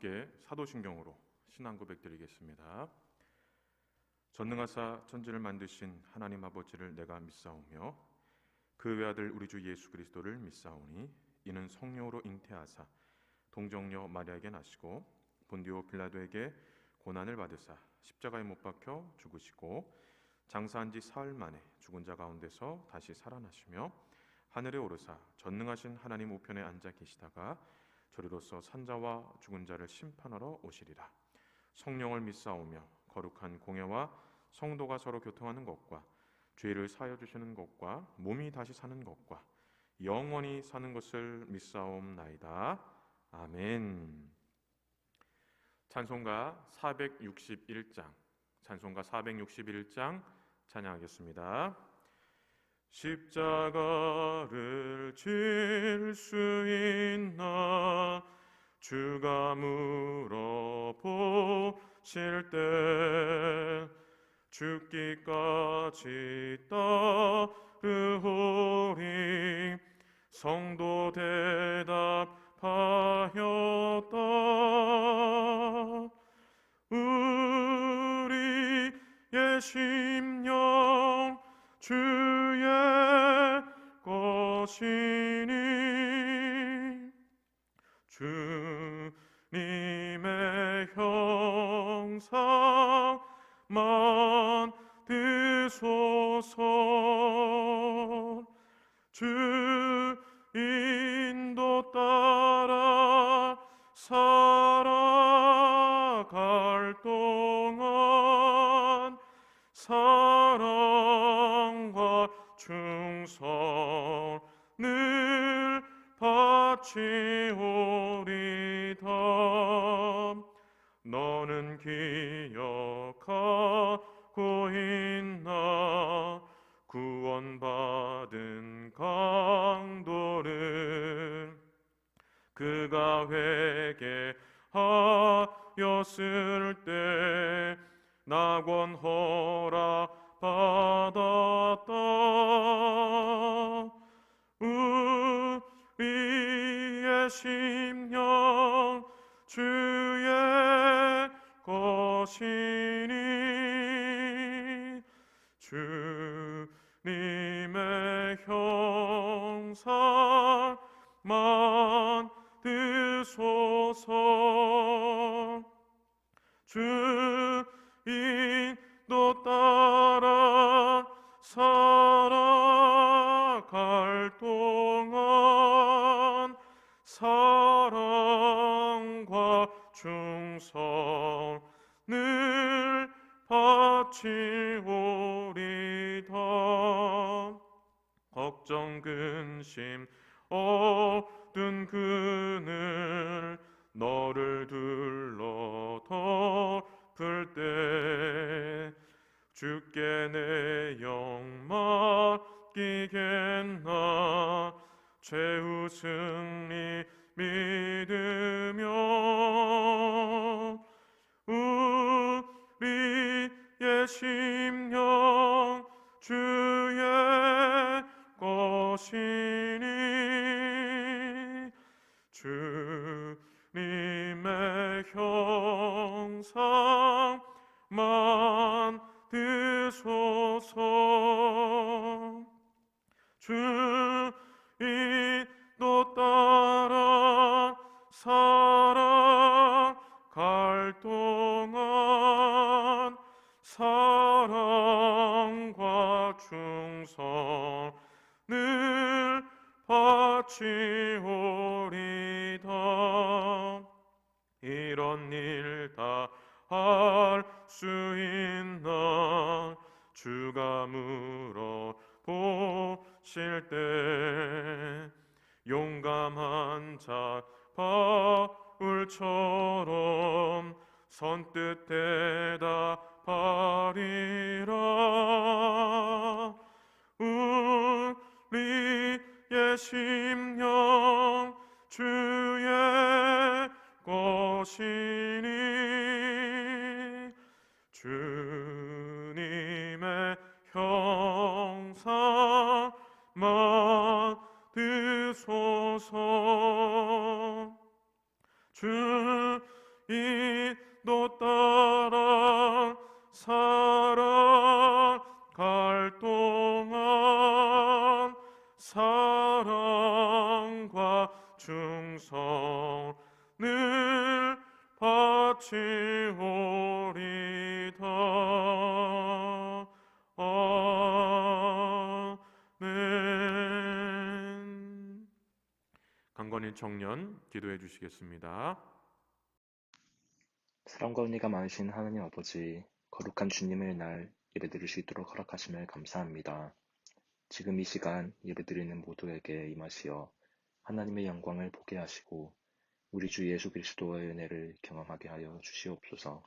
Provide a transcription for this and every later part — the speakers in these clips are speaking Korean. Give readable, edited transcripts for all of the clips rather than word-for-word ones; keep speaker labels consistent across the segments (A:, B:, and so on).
A: 함께 사도신경으로 신앙 고백 드리겠습니다. 전능하사 천지를 만드신 하나님 아버지를 내가 믿사오며 그 외아들 우리 주 예수 그리스도를 믿사오니 이는 성령으로 잉태하사 동정녀 마리아에게 나시고 본디오 빌라도에게 고난을 받으사 십자가에 못 박혀 죽으시고 장사한 지 사흘 만에 죽은 자 가운데서 다시 살아나시며 하늘에 오르사 전능하신 하나님 우편에 앉아 계시다가 저리로서 산자와 죽은 자를 심판하러 오시리라. 성령을 믿사오며 거룩한 공예와 성도가 서로 교통하는 것과 죄를 사하여 주시는 것과 몸이 다시 사는 것과 영원히 사는 것을 믿사옵나이다. 아멘. 찬송가 461장 찬양하겠습니다. 십자가를 질 수 있나 주가 물어보실 때 죽기까지 따르오리. 성도 대답하였다. 우리의 심령 주의 것이니 주님의 형상만 드소서. 주 인도 따라 살아갈 동안 사랑과 충성을 바치오리다. 너는 기억하고 있나 구원받은 강도를 그가 회개하였을 때 낙원 허락 받았다. 우리의 심령 주의 것이니 주님의 형상만 드소서. 주 인도 따라 살아갈 동안 사랑과 충성을 바치오리다. 걱정 근심 어두운 그늘 너를 둘러 덮을 때 주께 내 영 맡기겠나. 최후 승리 믿으며 우리의 심령 주의 것이니 주님의 형상만 드소서. 주 인도 따라 살아갈 동안 사랑과 충성을 바치오리다. 이런 일 다 할 수 있나 주가 물어보실 때 용감한 자 바울처럼 선뜻 대답하리라. 우리의 심령 주의 것이니 주님의 형상만 드소서. 주 아닌 청년 기도해 주시겠습니다.
B: 사랑과 은혜가 많으신 하나님 아버지, 거룩한 주님의 날 예배드릴 수 있도록 허락하심을 감사합니다. 지금 이 시간 예배드리는 모두에게 임하시어 하나님의 영광을 보게 하시고 우리 주 예수 그리스도의 은혜를 경험하게 하여 주시옵소서.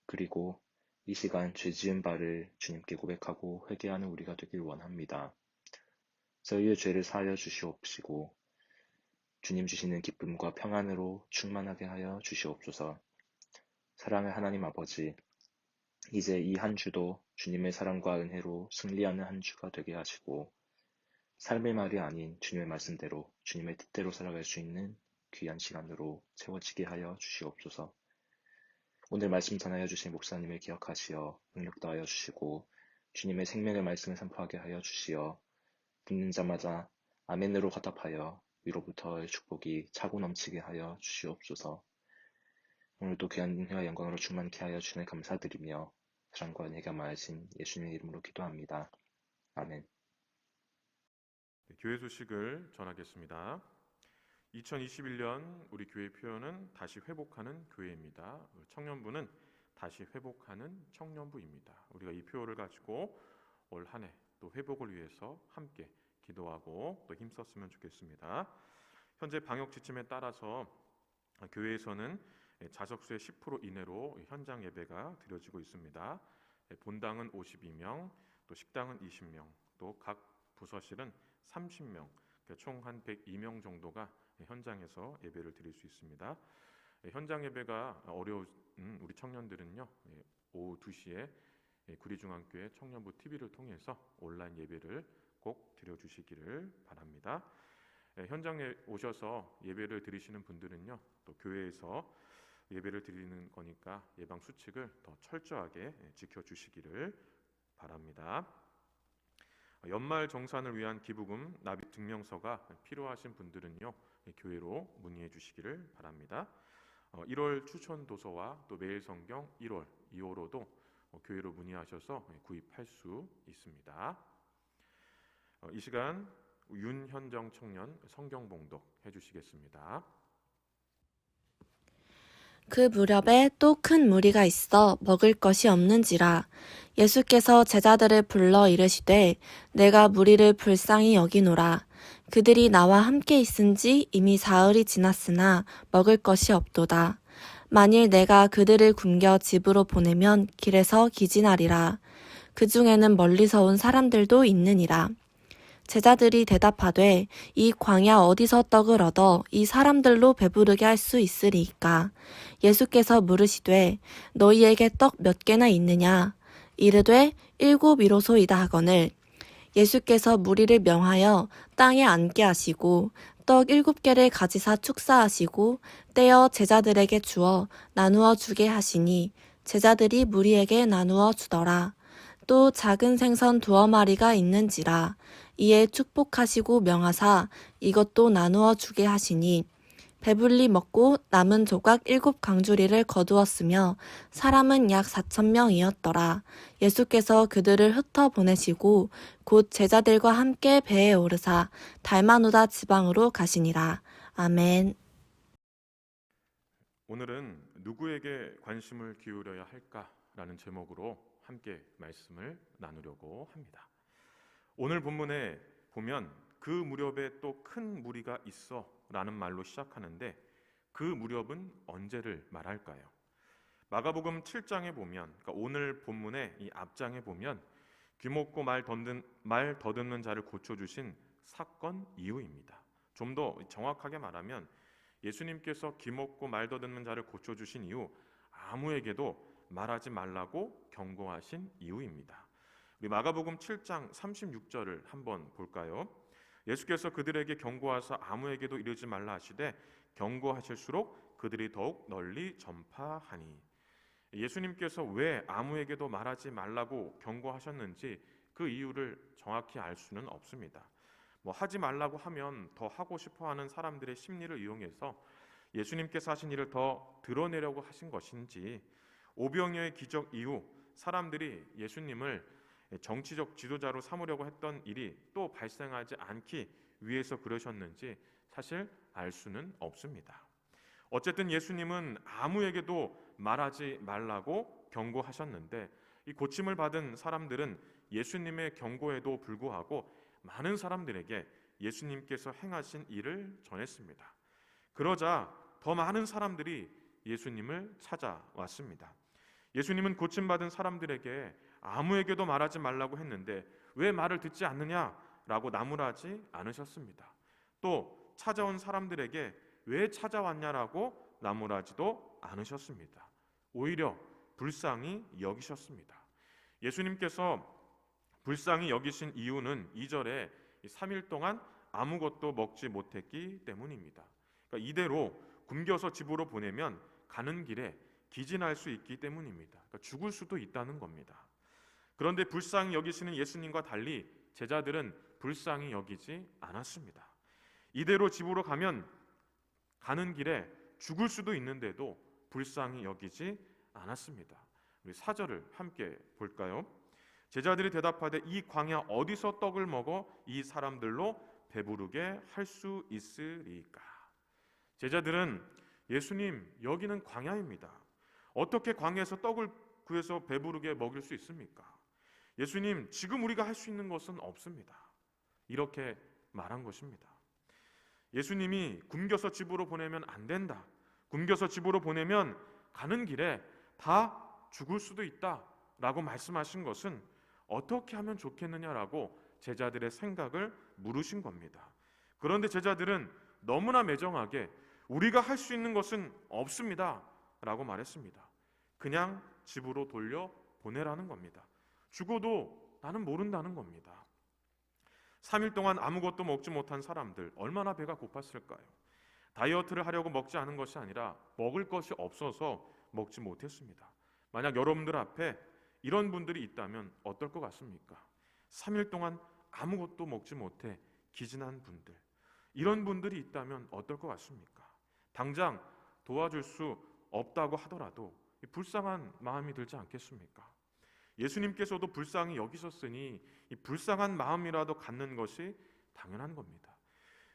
B: 그리고 이 시간 죄 지은 바를 주님께 고백하고 회개하는 우리가 되길 원합니다. 저희의 죄를 사하여 주시옵시고 주님 주시는 기쁨과 평안으로 충만하게 하여 주시옵소서. 사랑의 하나님 아버지, 이제 이 한 주도 주님의 사랑과 은혜로 승리하는 한 주가 되게 하시고 삶의 말이 아닌 주님의 말씀대로 주님의 뜻대로 살아갈 수 있는 귀한 시간으로 채워지게 하여 주시옵소서. 오늘 말씀 전하여 주신 목사님을 기억하시어 능력 더하여 주시고 주님의 생명의 말씀을 선포하게 하여 주시어 듣는 자마다 아멘으로 화답하여 위로부터의 축복이 차고 넘치게 하여 주시옵소서. 오늘도 귀한 은혜와 영광으로 충만케 하여 주시니 감사드리며 사랑과 은혜가 많으신 예수님의 이름으로 기도합니다. 아멘.
A: 교회 소식을 전하겠습니다. 2021년 우리 교회 표현은 다시 회복하는 교회입니다. 청년부는 다시 회복하는 청년부입니다. 우리가 이 표어를 가지고 올 한 해 또 회복을 위해서 함께 기도하고 또 힘썼으면 좋겠습니다. 현재 방역 지침에 따라서 교회에서는 좌석수의 10% 이내로 현장 예배가 드려지고 있습니다. 본당은 52명, 또 식당은 20명, 또 각 부서실은 30명, 총 한 102명 정도가 현장에서 예배를 드릴 수 있습니다. 현장 예배가 어려운 우리 청년들은요, 오후 2시에 구리중앙교회 청년부 TV를 통해서 온라인 예배를 꼭 드려주시기를 바랍니다. 현장에 오셔서 예배를 드리시는 분들은요, 또 교회에서 예배를 드리는 거니까 예방 수칙을 더 철저하게 지켜주시기를 바랍니다. 연말 정산을 위한 기부금 납입 증명서가 필요하신 분들은요, 교회로 문의해 주시기를 바랍니다. 1월 추천 도서와 또 매일 성경 1월, 2호로도 교회로 문의하셔서 구입할 수 있습니다. 이 시간 윤현정 청년 성경 봉독 해주시겠습니다.
C: 그 무렵에 또 큰 무리가 있어 먹을 것이 없는지라 예수께서 제자들을 불러 이르시되 내가 무리를 불쌍히 여기노라. 그들이 나와 함께 있은지 이미 사흘이 지났으나 먹을 것이 없도다. 만일 내가 그들을 굶겨 집으로 보내면 길에서 기진하리라. 그 중에는 멀리서 온 사람들도 있느니라. 제자들이 대답하되 이 광야 어디서 떡을 얻어 이 사람들로 배부르게 할 수 있으리이까. 예수께서 물으시되 너희에게 떡 몇 개나 있느냐. 이르되 7이로소이다 하거늘. 예수께서 무리를 명하여 땅에 앉게 하시고 떡 7개를 가지사 축사하시고 떼어 제자들에게 주어 나누어 주게 하시니 제자들이 무리에게 나누어 주더라. 또 작은 생선 2마리가 있는지라. 이에 축복하시고 명하사 이것도 나누어 주게 하시니 배불리 먹고 남은 조각 7강주리를 거두었으며 사람은 약 4,000명이었더라. 예수께서 그들을 흩어 보내시고 곧 제자들과 함께 배에 오르사 달마누다 지방으로 가시니라. 아멘.
A: 오늘은 누구에게 관심을 기울여야 할까라는 제목으로 함께 말씀을 나누려고 합니다. 오늘 본문에 보면 그 무렵에 또 큰 무리가 있어 라는 말로 시작하는데 그 무렵은 언제를 말할까요? 마가복음 7장에 보면, 그러니까 오늘 본문의 이 앞장에 보면 귀먹고 말 더듬는 자를 고쳐주신 사건 이후입니다. 좀 더 정확하게 말하면 예수님께서 귀먹고 말 더듬는 자를 고쳐주신 이후 아무에게도 말하지 말라고 경고하신 이후입니다. 우리 마가복음 7장 36절을 한번 볼까요? 예수께서 그들에게 경고하사 아무에게도 이르지 말라 하시되 경고하실수록 그들이 더욱 널리 전파하니. 예수님께서 왜 아무에게도 말하지 말라고 경고하셨는지 그 이유를 정확히 알 수는 없습니다. 하지 말라고 하면 더 하고 싶어하는 사람들의 심리를 이용해서 예수님께서 하신 일을 더 드러내려고 하신 것인지, 오병이어의 기적 이후 사람들이 예수님을 정치적 지도자로 삼으려고 했던 일이 또 발생하지 않기 위해서 그러셨는지 사실 알 수는 없습니다. 어쨌든 예수님은 아무에게도 말하지 말라고 경고하셨는데 이 고침을 받은 사람들은 예수님의 경고에도 불구하고 많은 사람들에게 예수님께서 행하신 일을 전했습니다. 그러자 더 많은 사람들이 예수님을 찾아왔습니다. 예수님은 고침받은 사람들에게 아무에게도 말하지 말라고 했는데 왜 말을 듣지 않느냐라고 나무라지 않으셨습니다. 또 찾아온 사람들에게 왜 찾아왔냐라고 나무라지도 않으셨습니다. 오히려 불쌍히 여기셨습니다. 예수님께서 불쌍히 여기신 이유는 2절에 3일 동안 아무것도 먹지 못했기 때문입니다. 그러니까 이대로 굶겨서 집으로 보내면 가는 길에 기진할 수 있기 때문입니다. 그러니까 죽을 수도 있다는 겁니다. 그런데 불쌍히 여기시는 예수님과 달리 제자들은 불쌍히 여기지 않았습니다. 이대로 집으로 가면 가는 길에 죽을 수도 있는데도 불쌍히 여기지 않았습니다. 우리 4절을 함께 볼까요? 제자들이 대답하되 이 광야 어디서 떡을 먹어 이 사람들로 배부르게 할 수 있으리까? 제자들은 예수님, 여기는 광야입니다. 어떻게 광야에서 떡을 구해서 배부르게 먹일 수 있습니까? 예수님, 지금 우리가 할 수 있는 것은 없습니다. 이렇게 말한 것입니다. 예수님이 굶겨서 집으로 보내면 안 된다. 굶겨서 집으로 보내면 가는 길에 다 죽을 수도 있다라고 말씀하신 것은 어떻게 하면 좋겠느냐라고 제자들의 생각을 물으신 겁니다. 그런데 제자들은 너무나 매정하게 우리가 할 수 있는 것은 없습니다 라고 말했습니다. 그냥 집으로 돌려 보내라는 겁니다. 죽어도 나는 모른다는 겁니다. 3일 동안 아무것도 먹지 못한 사람들 얼마나 배가 고팠을까요? 다이어트를 하려고 먹지 않은 것이 아니라 먹을 것이 없어서 먹지 못했습니다. 만약 여러분들 앞에 이런 분들이 있다면 어떨 것 같습니까? 3일 동안 아무것도 먹지 못해 기진한 분들, 이런 분들이 있다면 어떨 것 같습니까? 당장 도와줄 수 없다고 하더라도 불쌍한 마음이 들지 않겠습니까? 예수님께서도 불쌍히 여기셨으니 이 불쌍한 마음이라도 갖는 것이 당연한 겁니다.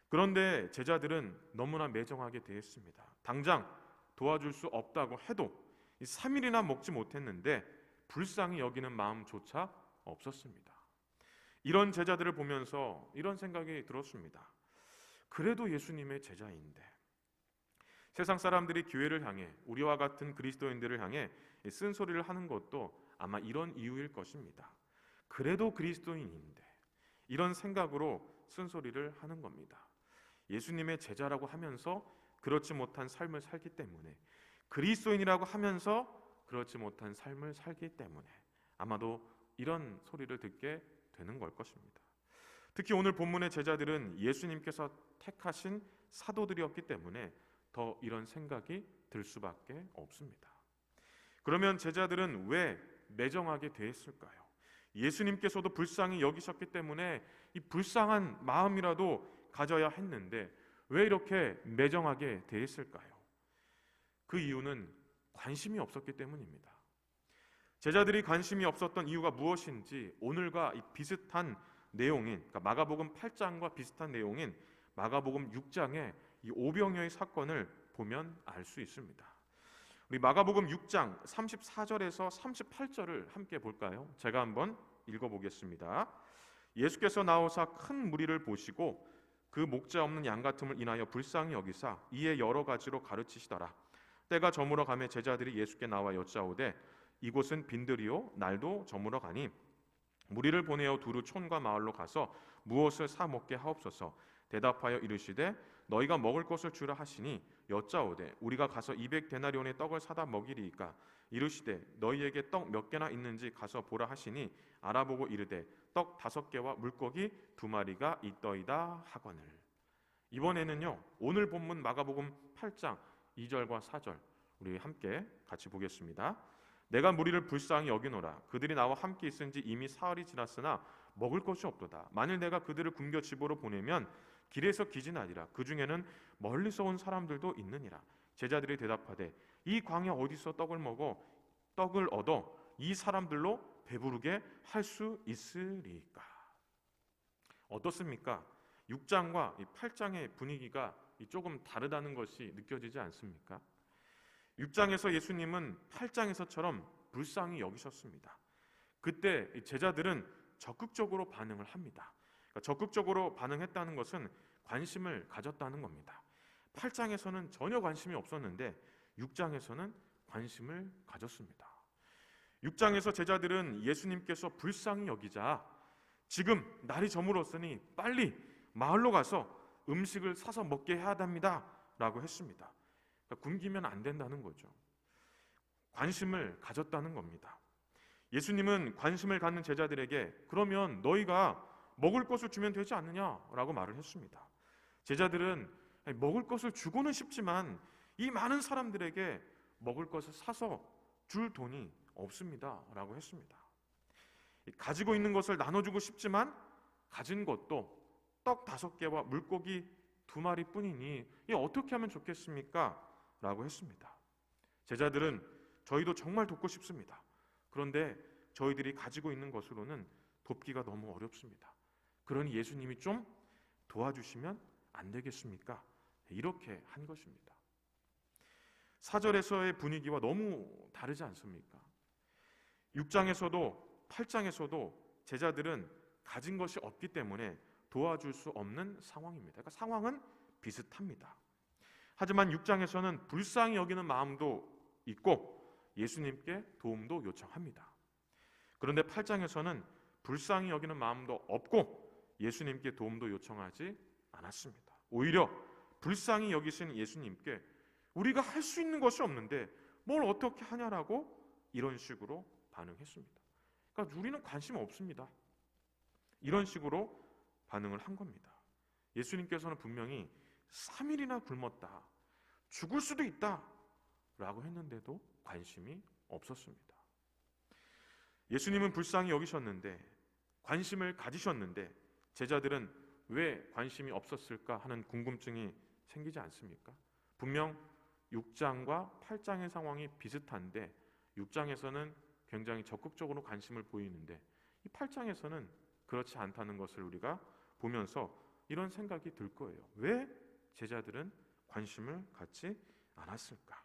A: 그런데 제자들은 너무나 매정하게 대했습니다. 당장 도와줄 수 없다고 해도 3일이나 먹지 못했는데 불쌍히 여기는 마음조차 없었습니다. 이런 제자들을 보면서 이런 생각이 들었습니다. 그래도 예수님의 제자인데, 세상 사람들이 교회를 향해, 우리와 같은 그리스도인들을 향해 쓴소리를 하는 것도 아마 이런 이유일 것입니다. 그래도 그리스도인인데, 이런 생각으로 쓴소리를 하는 겁니다. 예수님의 제자라고 하면서 그렇지 못한 삶을 살기 때문에, 그리스도인이라고 하면서 그렇지 못한 삶을 살기 때문에 아마도 이런 소리를 듣게 되는 걸 것입니다. 특히 오늘 본문의 제자들은 예수님께서 택하신 사도들이었기 때문에 더 이런 생각이 들 수밖에 없습니다. 그러면 제자들은 왜 매정하게 대했을까요? 예수님께서도 불쌍히 여기셨기 때문에 이 불쌍한 마음이라도 가져야 했는데 왜 이렇게 매정하게 대했을까요? 그 이유는 관심이 없었기 때문입니다. 제자들이 관심이 없었던 이유가 무엇인지 오늘과 이 비슷한 내용인, 그러니까 마가복음 8장과 비슷한 내용인 마가복음 6장의 이 오병이어의 사건을 보면 알 수 있습니다. 우리 마가복음 6장 34절에서 38절을 함께 볼까요? 제가 한번 읽어보겠습니다. 예수께서 나오사 큰 무리를 보시고 그 목자 없는 양 같음을 인하여 불쌍히 여기사 이에 여러 가지로 가르치시더라. 때가 저물어 가매 제자들이 예수께 나와 여짜오되 이곳은 빈들이요 날도 저물어 가니 무리를 보내어 두루 촌과 마을로 가서 무엇을 사 먹게 하옵소서. 대답하여 이르시되 너희가 먹을 것을 주라 하시니 여짜오되 우리가 가서 200데나리온의 떡을 사다 먹이리이까. 이르시되 너희에게 떡 몇 개나 있는지 가서 보라 하시니 알아보고 이르되 떡 5개와 물고기 2마리가 있더이다 하거늘. 이번에는요 오늘 본문 마가복음 8장 2절과 4절 우리 함께 같이 보겠습니다. 내가 무리를 불쌍히 여기노라. 그들이 나와 함께 있은지 이미 사흘이 지났으나 먹을 것이 없도다. 만일 내가 그들을 굶겨 집으로 보내면 길에서 기진하리라. 그 중에는 멀리서 온 사람들도 있느니라. 제자들이 대답하되 이 광야 어디서 떡을 얻어 이 사람들로 배부르게 할 수 있으리까? 어떻습니까? 6장과 8장의 분위기가 조금 다르다는 것이 느껴지지 않습니까? 6장에서 예수님은 8장에서처럼 불쌍히 여기셨습니다. 그때 제자들은 적극적으로 반응을 합니다. 그러니까 적극적으로 반응했다는 것은 관심을 가졌다는 겁니다. 8장에서는 전혀 관심이 없었는데 6장에서는 관심을 가졌습니다. 6장에서 제자들은 예수님께서 불쌍히 여기자 지금 날이 저물었으니 빨리 마을로 가서 음식을 사서 먹게 해야 합니다 라고 했습니다. 그러니까 굶기면 안 된다는 거죠. 관심을 가졌다는 겁니다. 예수님은 관심을 갖는 제자들에게 그러면 너희가 먹을 것을 주면 되지 않느냐라고 말을 했습니다. 제자들은 먹을 것을 주고는 싶지만 이 많은 사람들에게 먹을 것을 사서 줄 돈이 없습니다 라고 했습니다. 가지고 있는 것을 나눠주고 싶지만 가진 것도 떡 5개와 물고기 2마리 뿐이니 어떻게 하면 좋겠습니까? 라고 했습니다. 제자들은 저희도 정말 돕고 싶습니다. 그런데 저희들이 가지고 있는 것으로는 돕기가 너무 어렵습니다. 그러니 예수님이 좀 도와주시면 안 되겠습니까? 이렇게 한 것입니다. 4절에서의 분위기와 너무 다르지 않습니까? 6장에서도 8장에서도 제자들은 가진 것이 없기 때문에 도와줄 수 없는 상황입니다. 그러니까 상황은 비슷합니다. 하지만 6장에서는 불쌍히 여기는 마음도 있고 예수님께 도움도 요청합니다. 그런데 8장에서는 불쌍히 여기는 마음도 없고 예수님께 도움도 요청하지 않았습니다. 오히려 불쌍히 여기신 예수님께 우리가 할 수 있는 것이 없는데 뭘 어떻게 하냐라고 이런 식으로 반응했습니다. 그러니까 우리는 관심 없습니다. 이런 식으로 반응을 한 겁니다. 예수님께서는 분명히 3일이나 굶었다, 죽을 수도 있다 라고 했는데도 관심이 없었습니다. 예수님은 불쌍히 여기셨는데 관심을 가지셨는데 제자들은 왜 관심이 없었을까 하는 궁금증이 생기지 않습니까? 분명 6장과 8장의 상황이 비슷한데 6장에서는 굉장히 적극적으로 관심을 보이는데 이 8장에서는 그렇지 않다는 것을 우리가 보면서 이런 생각이 들 거예요. 왜 제자들은 관심을 갖지 않았을까?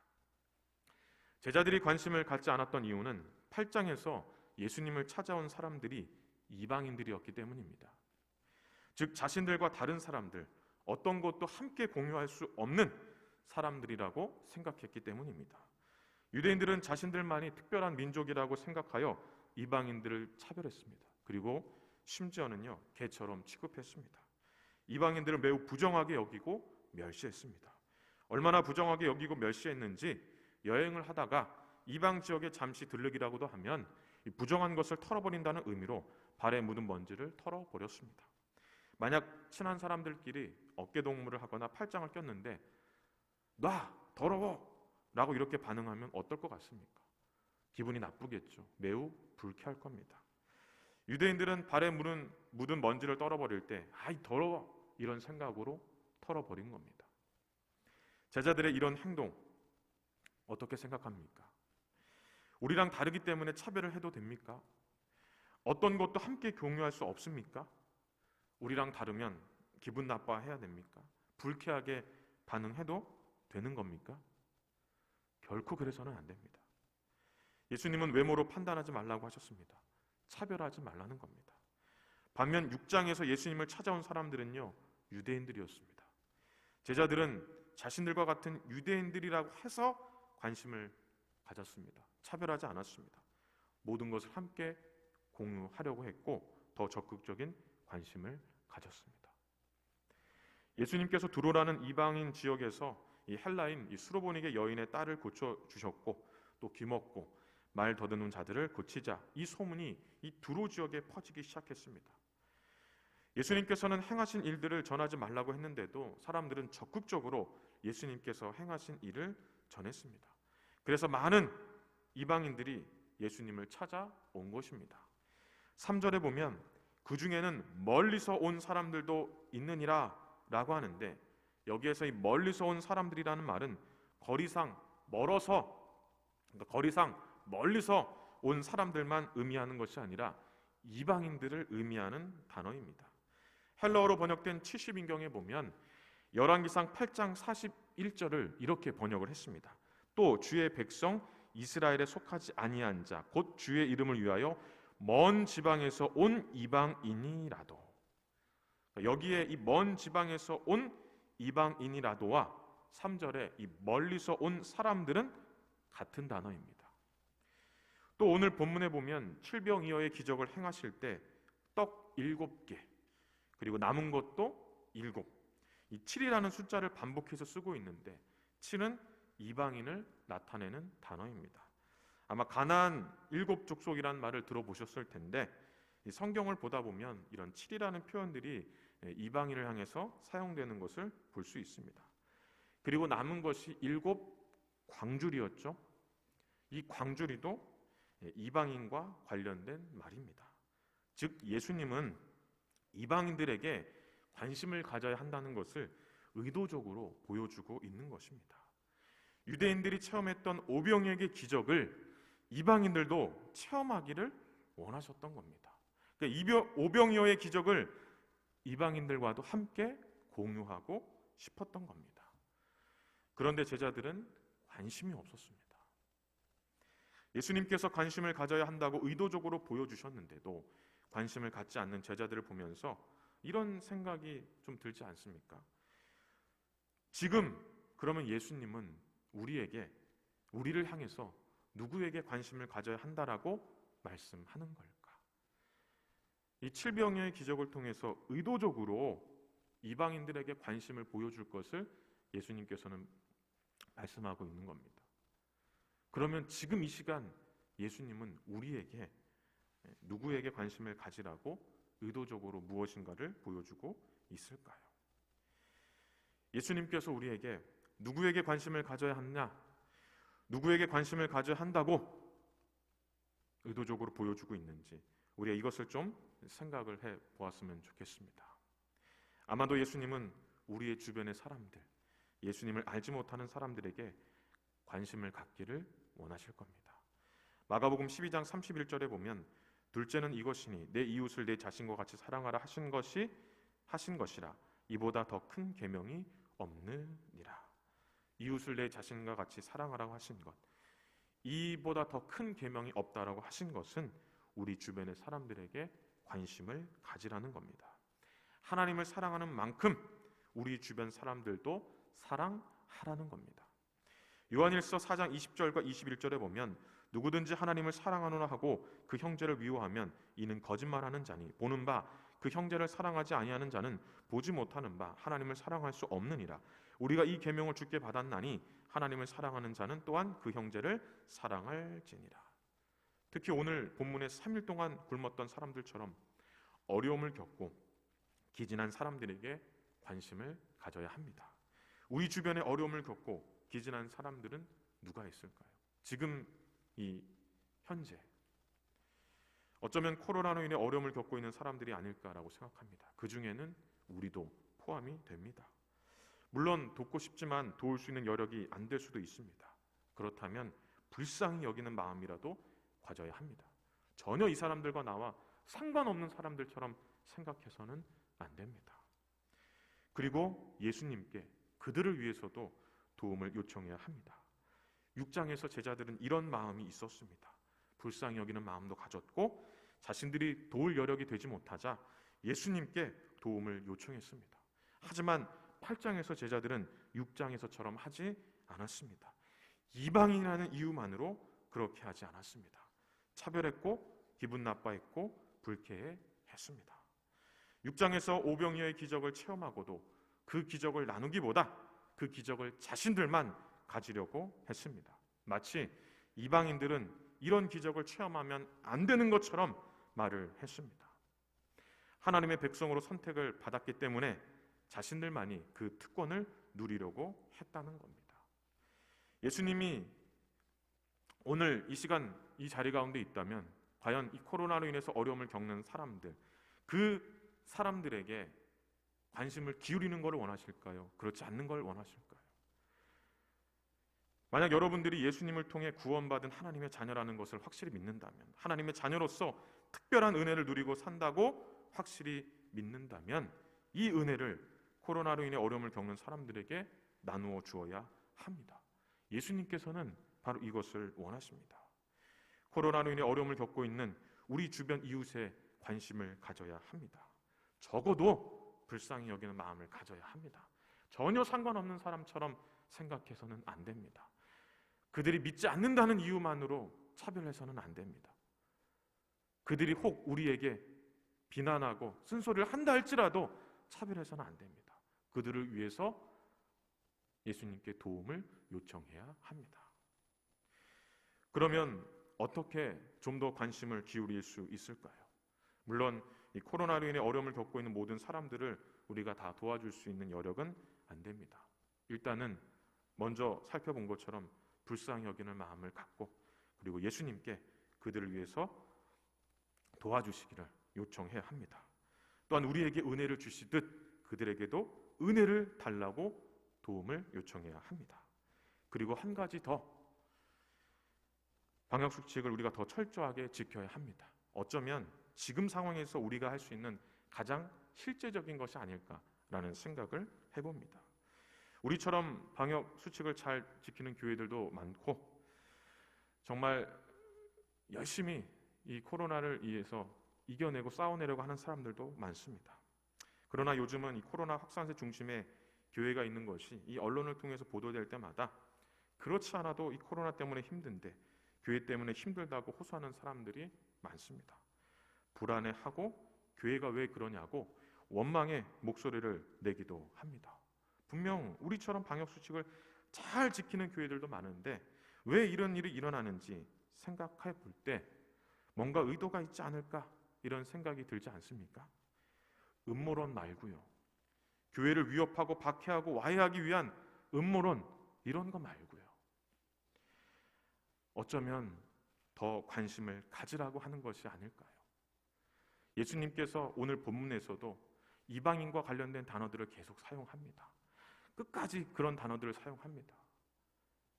A: 제자들이 관심을 갖지 않았던 이유는 8장에서 예수님을 찾아온 사람들이 이방인들이었기 때문입니다. 즉 자신들과 다른 사람들, 어떤 것도 함께 공유할 수 없는 사람들이라고 생각했기 때문입니다. 유대인들은 자신들만이 특별한 민족이라고 생각하여 이방인들을 차별했습니다. 그리고 심지어는요 개처럼 취급했습니다. 이방인들을 매우 부정하게 여기고 멸시했습니다. 얼마나 부정하게 여기고 멸시했는지 여행을 하다가 이방 지역에 잠시 들르기라고도 하면 이 부정한 것을 털어버린다는 의미로 발에 묻은 먼지를 털어버렸습니다. 만약 친한 사람들끼리 어깨동무를 하거나 팔짱을 꼈는데 놔! 더러워! 라고 이렇게 반응하면 어떨 것 같습니까? 기분이 나쁘겠죠. 매우 불쾌할 겁니다. 유대인들은 발에 묻은 먼지를 털어버릴 때 아이 더러워! 이런 생각으로 털어버린 겁니다. 제자들의 이런 행동 어떻게 생각합니까? 우리랑 다르기 때문에 차별을 해도 됩니까? 어떤 것도 함께 공유할 수 없습니까? 우리랑 다르면 기분 나빠해야 됩니까? 불쾌하게 반응해도 되는 겁니까? 결코 그래서는 안 됩니다. 예수님은 외모로 판단하지 말라고 하셨습니다. 차별하지 말라는 겁니다. 반면 6장에서 예수님을 찾아온 사람들은요 유대인들이었습니다. 제자들은 자신들과 같은 유대인들이라고 해서 관심을 가졌습니다. 차별하지 않았습니다. 모든 것을 함께 공유하려고 했고 더 적극적인 관심을 가졌습니다. 예수님께서 두로라는 이방인 지역에서 이 헬라인 이 수로보닉의 여인의 딸을 고쳐주셨고 또 귀먹고 말 더듬는 자들을 고치자 이 소문이 이 두로 지역에 퍼지기 시작했습니다. 예수님께서는 행하신 일들을 전하지 말라고 했는데도 사람들은 적극적으로 예수님께서 행하신 일을 전했습니다. 그래서 많은 이방인들이 예수님을 찾아온 것입니다. 3절에 보면 그 중에는 멀리서 온 사람들도 있느니라 라고 하는데 여기에서 이 멀리서 온 사람들이라는 말은 거리상 멀리서 온 사람들만 의미하는 것이 아니라 이방인들을 의미하는 단어입니다. 헬라어로 번역된 70인경에 보면 열왕기상 8장 41절을 이렇게 번역을 했습니다. 또 주의 백성 이스라엘에 속하지 아니한 자 곧 주의 이름을 위하여 먼 지방에서 온 이방인이라도, 여기에 이 먼 지방에서 온 이방인이라도와 3절에 이 멀리서 온 사람들은 같은 단어입니다. 또 오늘 본문에 보면 칠병이어의 기적을 행하실 때 떡 7개 그리고 남은 것도 7, 이 7이라는 숫자를 반복해서 쓰고 있는데 7은 이방인을 나타내는 단어입니다. 아마 가나안 7족속이라는 말을 들어보셨을 텐데 이 성경을 보다 보면 이런 7이라는 표현들이 이방인을 향해서 사용되는 것을 볼 수 있습니다. 그리고 남은 것이 7 광주리였죠. 이 광주리도 이방인과 관련된 말입니다. 즉 예수님은 이방인들에게 관심을 가져야 한다는 것을 의도적으로 보여주고 있는 것입니다. 유대인들이 체험했던 오병이어의 기적을 이방인들도 체험하기를 원하셨던 겁니다. 그러니까 오병이어의 기적을 이방인들과도 함께 공유하고 싶었던 겁니다. 그런데 제자들은 관심이 없었습니다. 예수님께서 관심을 가져야 한다고 의도적으로 보여주셨는데도 관심을 갖지 않는 제자들을 보면서 이런 생각이 좀 들지 않습니까? 지금 그러면 예수님은 우리를 향해서 누구에게 관심을 가져야 한다라고 말씀하는 걸까? 이 칠병이어의 기적을 통해서 의도적으로 이방인들에게 관심을 보여줄 것을 예수님께서는 말씀하고 있는 겁니다. 그러면 지금 이 시간 예수님은 우리에게 누구에게 관심을 가지라고 의도적으로 무엇인가를 보여주고 있을까요? 예수님께서 우리에게 누구에게 관심을 가져야 하느냐, 누구에게 관심을 가져야 한다고 의도적으로 보여주고 있는지 우리가 이것을 좀 생각을 해 보았으면 좋겠습니다. 아마도 예수님은 우리의 주변의 사람들, 예수님을 알지 못하는 사람들에게 관심을 갖기를 원하실 겁니다. 마가복음 12장 31절에 보면 둘째는 이것이니 내 이웃을 내 자신과 같이 사랑하라 하신 것이라 이보다 더 큰 계명이 없느니라. 이웃을 내 자신과 같이 사랑하라고 하신 것, 이보다 더 큰 계명이 없다라고 하신 것은 우리 주변의 사람들에게 관심을 가지라는 겁니다. 하나님을 사랑하는 만큼 우리 주변 사람들도 사랑하라는 겁니다. 요한일서 4장 20절과 21절에 보면 누구든지 하나님을 사랑하노라 하고 그 형제를 미워하면 이는 거짓말하는 자니 보는 바 그 형제를 사랑하지 아니하는 자는 보지 못하는 바 하나님을 사랑할 수 없느니라. 우리가 이 계명을 주께 받았나니 하나님을 사랑하는 자는 또한 그 형제를 사랑할지니라. 특히 오늘 본문에 3일 동안 굶었던 사람들처럼 어려움을 겪고 기진한 사람들에게 관심을 가져야 합니다. 우리 주변에 어려움을 겪고 기진한 사람들은 누가 있을까요? 지금 이 현재 어쩌면 코로나로 인해 어려움을 겪고 있는 사람들이 아닐까라고 생각합니다. 그 중에는 우리도 포함이 됩니다. 물론 돕고 싶지만 도울 수 있는 여력이 안 될 수도 있습니다. 그렇다면 불쌍히 여기는 마음이라도 가져야 합니다. 전혀 이 사람들과 나와 상관없는 사람들처럼 생각해서는 안 됩니다. 그리고 예수님께 그들을 위해서도 도움을 요청해야 합니다. 6장에서 제자들은 이런 마음이 있었습니다. 불쌍히 여기는 마음도 가졌고 자신들이 도울 여력이 되지 못하자 예수님께 도움을 요청했습니다. 하지만 8장에서 제자들은 6장에서처럼 하지 않았습니다. 이방인이라는 이유만으로 그렇게 하지 않았습니다. 차별했고 기분 나빠했고 불쾌해했습니다. 6장에서 오병이어의 기적을 체험하고도 그 기적을 나누기보다 그 기적을 자신들만 가지려고 했습니다. 마치 이방인들은 이런 기적을 체험하면 안 되는 것처럼 말을 했습니다. 하나님의 백성으로 선택을 받았기 때문에 자신들만이 그 특권을 누리려고 했다는 겁니다. 예수님이 오늘 이 시간 이 자리 가운데 있다면 과연 이 코로나로 인해서 어려움을 겪는 사람들, 그 사람들에게 관심을 기울이는 것을 원하실까요? 그렇지 않는 걸 원하실까요? 만약 여러분들이 예수님을 통해 구원받은 하나님의 자녀라는 것을 확실히 믿는다면, 하나님의 자녀로서 특별한 은혜를 누리고 산다고 확실히 믿는다면 이 은혜를 코로나로 인해 어려움을 겪는 사람들에게 나누어 주어야 합니다. 예수님께서는 바로 이것을 원하십니다. 코로나로 인해 어려움을 겪고 있는 우리 주변 이웃에 관심을 가져야 합니다. 적어도 불쌍히 여기는 마음을 가져야 합니다. 전혀 상관없는 사람처럼 생각해서는 안 됩니다. 그들이 믿지 않는다는 이유만으로 차별해서는 안 됩니다. 그들이 혹 우리에게 비난하고 쓴소리를 한다 할지라도 차별해서는 안 됩니다. 그들을 위해서 예수님께 도움을 요청해야 합니다. 그러면 어떻게 좀 더 관심을 기울일 수 있을까요? 물론 이 코로나로 인해 어려움을 겪고 있는 모든 사람들을 우리가 다 도와줄 수 있는 여력은 안 됩니다. 일단은 먼저 살펴본 것처럼 불쌍히 여기는 마음을 갖고 그리고 예수님께 그들을 위해서 도와주시기를 요청해야 합니다. 또한 우리에게 은혜를 주시듯 그들에게도 은혜를 달라고 도움을 요청해야 합니다. 그리고 한 가지 더, 방역수칙을 우리가 더 철저하게 지켜야 합니다. 어쩌면 지금 상황에서 우리가 할 수 있는 가장 실제적인 것이 아닐까라는 생각을 해봅니다. 우리처럼 방역수칙을 잘 지키는 교회들도 많고 정말 열심히 이 코로나를 위해서 이겨내고 싸워내려고 하는 사람들도 많습니다. 그러나 요즘은 이 코로나 확산세 중심에 교회가 있는 것이 이 언론을 통해서 보도될 때마다 그렇지 않아도 이 코로나 때문에 힘든데 교회 때문에 힘들다고 호소하는 사람들이 많습니다. 불안해하고 교회가 왜 그러냐고 원망의 목소리를 내기도 합니다. 분명 우리처럼 방역수칙을 잘 지키는 교회들도 많은데 왜 이런 일이 일어나는지 생각해 볼 때 뭔가 의도가 있지 않을까 이런 생각이 들지 않습니까? 음모론 말고요. 교회를 위협하고 박해하고 와해하기 위한 음모론 이런 거 말고요. 어쩌면 더 관심을 가지라고 하는 것이 아닐까요? 예수님께서 오늘 본문에서도 이방인과 관련된 단어들을 계속 사용합니다. 끝까지 그런 단어들을 사용합니다.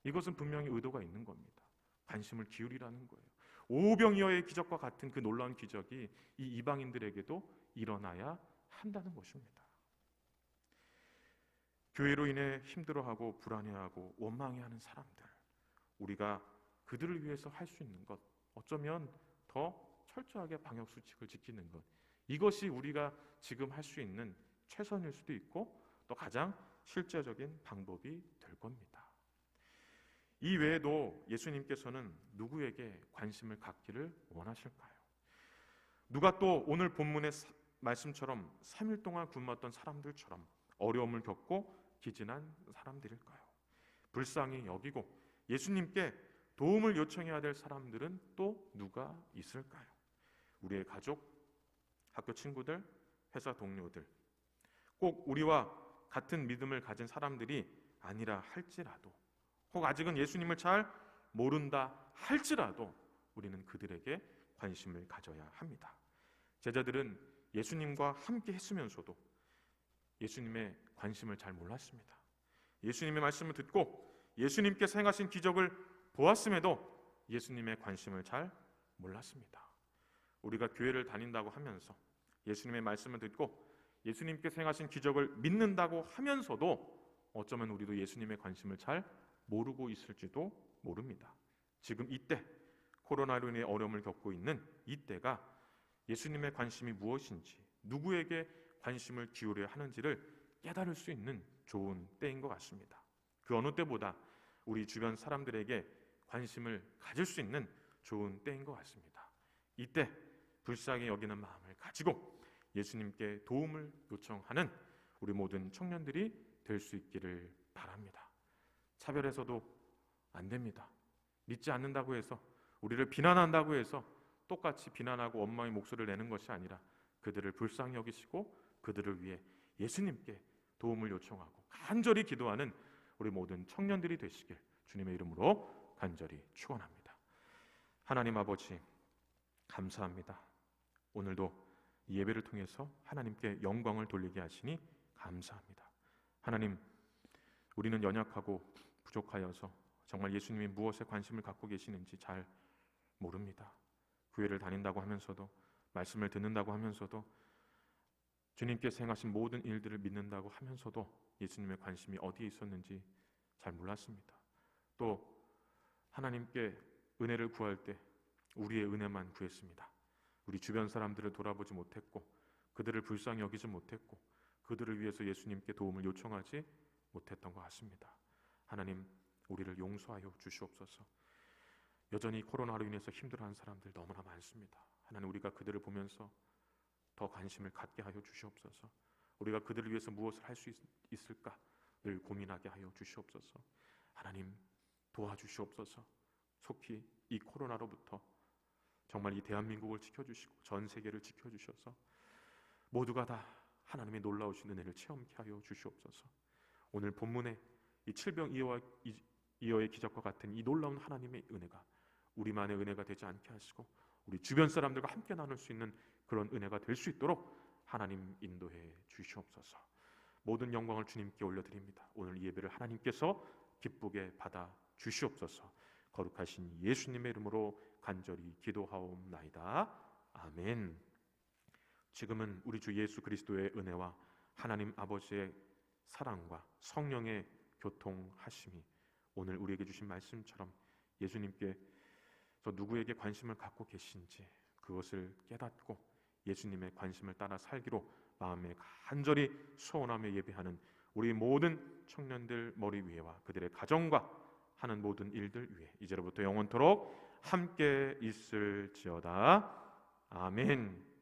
A: 이것은 분명히 의도가 있는 겁니다. 관심을 기울이라는 거예요. 오병이어의 기적과 같은 그 놀라운 기적이 이 이방인들에게도 일어나야 한다는 것입니다. 교회로 인해 힘들어하고 불안해하고 원망해하는 사람들, 우리가 그들을 위해서 할 수 있는 것, 어쩌면 더 철저하게 방역수칙을 지키는 것, 이것이 우리가 지금 할 수 있는 최선일 수도 있고 또 가장 실제적인 방법이 될 겁니다. 이 외에도 예수님께서는 누구에게 관심을 갖기를 원하실까요? 누가 또 오늘 본문의 말씀처럼 3일 동안 굶었던 사람들처럼 어려움을 겪고 기진한 사람들일까요? 불쌍히 여기고 예수님께 도움을 요청해야 될 사람들은 또 누가 있을까요? 우리의 가족, 학교 친구들, 회사 동료들, 꼭 우리와 같은 믿음을 가진 사람들이 아니라 할지라도, 혹 아직은 예수님을 잘 모른다 할지라도 우리는 그들에게 관심을 가져야 합니다. 제자들은 예수님과 함께 했으면서도 예수님의 관심을 잘 몰랐습니다. 예수님의 말씀을 듣고 예수님께서 행하신 기적을 보았음에도 예수님의 관심을 잘 몰랐습니다. 우리가 교회를 다닌다고 하면서 예수님의 말씀을 듣고 예수님께서 행하신 기적을 믿는다고 하면서도 어쩌면 우리도 예수님의 관심을 잘 모르고 있을지도 모릅니다. 지금 이때 코로나로 인해 어려움을 겪고 있는 이때가 예수님의 관심이 무엇인지, 누구에게 관심을 기울여야 하는지를 깨달을 수 있는 좋은 때인 것 같습니다. 그 어느 때보다 우리 주변 사람들에게 관심을 가질 수 있는 좋은 때인 것 같습니다. 이때 불쌍히 여기는 마음을 가지고 예수님께 도움을 요청하는 우리 모든 청년들이 될 수 있기를 바랍니다. 차별해서도 안 됩니다. 믿지 않는다고 해서, 우리를 비난한다고 해서 똑같이 비난하고 원망의 목소리를 내는 것이 아니라 그들을 불쌍히 여기시고 그들을 위해 예수님께 도움을 요청하고 간절히 기도하는 우리 모든 청년들이 되시길 주님의 이름으로 간절히 축원합니다. 하나님 아버지, 감사합니다. 오늘도 이 예배를 통해서 하나님께 영광을 돌리게 하시니 감사합니다. 하나님, 우리는 연약하고 부족하여서 정말 예수님이 무엇에 관심을 갖고 계시는지 잘 모릅니다. 교회를 다닌다고 하면서도, 말씀을 듣는다고 하면서도 주님께서 행하신 모든 일들을 믿는다고 하면서도 예수님의 관심이 어디에 있었는지 잘 몰랐습니다. 또 하나님께 은혜를 구할 때 우리의 은혜만 구했습니다. 우리 주변 사람들을 돌아보지 못했고, 그들을 불쌍히 여기지 못했고, 그들을 위해서 예수님께 도움을 요청하지 못했던 것 같습니다. 하나님, 우리를 용서하여 주시옵소서. 여전히 코로나로 인해서 힘들어하는 사람들 너무나 많습니다. 하나님, 우리가 그들을 보면서 더 관심을 갖게 하여 주시옵소서. 우리가 그들을 위해서 무엇을 할 수 있을까를 고민하게 하여 주시옵소서. 하나님, 도와주시옵소서. 속히 이 코로나로부터 정말 이 대한민국을 지켜주시고 전 세계를 지켜주셔서 모두가 다 하나님의 놀라우신 은혜를 체험케 하여 주시옵소서. 오늘 본문에 이 칠병이어의 기적과 같은 이 놀라운 하나님의 은혜가 우리만의 은혜가 되지 않게 하시고 우리 주변 사람들과 함께 나눌 수 있는 그런 은혜가 될 수 있도록 하나님 인도해 주시옵소서. 모든 영광을 주님께 올려드립니다. 오늘 이 예배를 하나님께서 기쁘게 받아 주시옵소서. 거룩하신 예수님의 이름으로 간절히 기도하옵나이다. 아멘. 지금은 우리 주 예수 그리스도의 은혜와 하나님 아버지의 사랑과 성령의 교통하심이 오늘 우리에게 주신 말씀처럼 예수님께 저 누구에게 관심을 갖고 계신지 그것을 깨닫고 예수님의 관심을 따라 살기로 마음에 간절히 소원하며 예배하는 우리 모든 청년들 머리 위에와 그들의 가정과 하는 모든 일들 위에 이제로부터 영원토록 함께 있을지어다. 아멘.